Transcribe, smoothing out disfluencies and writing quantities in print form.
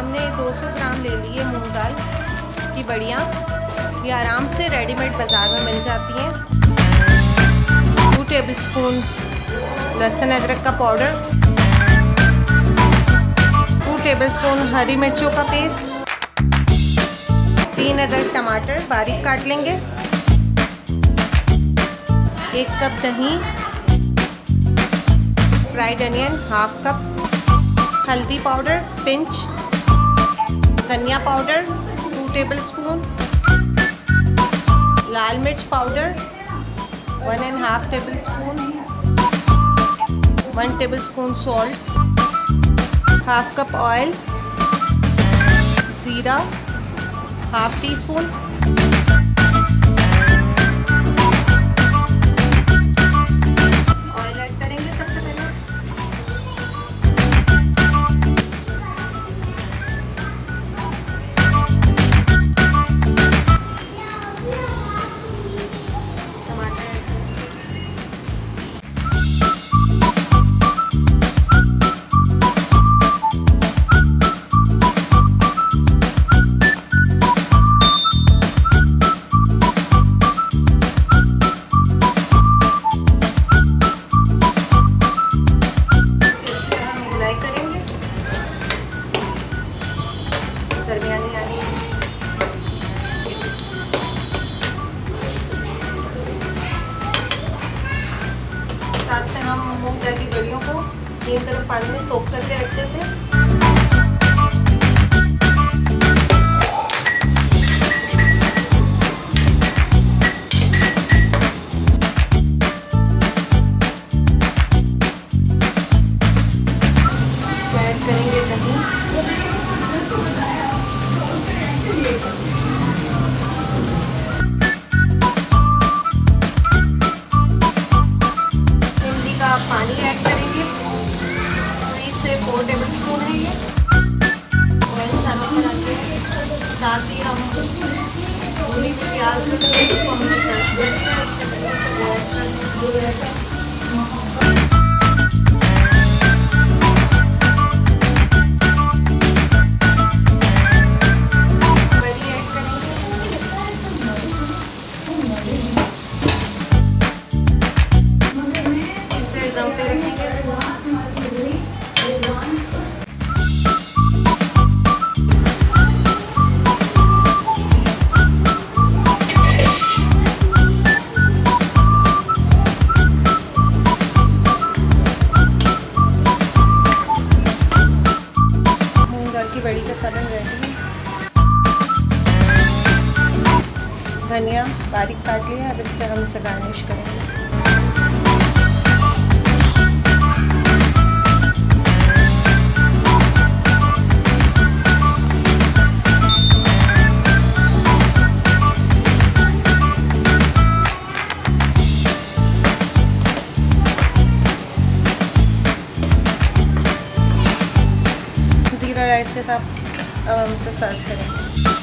हमने 200 ग्राम ले लिए मूंग दाल की बड़ियाँ। ये आराम से रेडीमेड बाज़ार में मिल जाती हैं। 2 टेबलस्पून लहसुन अदरक का पाउडर, 2 टेबलस्पून हरी मिर्चों का पेस्ट, 3 अदर टमाटर बारीक काट लेंगे, 1 कप दही, फ्राइड अनियन हाफ कप, हल्दी पाउडर पिंच, धनिया पाउडर 2 टेबलस्पून, लाल मिर्च powder 1.5 tablespoon, 1 tablespoon salt, half cup oil, ज़ीरा half teaspoon, oil add करेंगे सबसे पहले। साथ में हम मूंग दाल की बड़ियों को 3 तरफ पानी में सोख करके रख देते हैं। इसमें ऐड करेंगे दही, पानी ऐड करेंगे, 3 से 4 टेबलस्पून है ये। ऑयल सर्व कराते हैं, साथ ही हम भुनी हुई प्याज को हमने क्रश कर दिया अच्छे से। बड़ी का सालन रेडी है। धनिया बारीक काट लिया, अब इससे हम इसे गार्निश करेंगे। ज़ीरा राइस के साथ अब हम इसे सर्व करेंगे।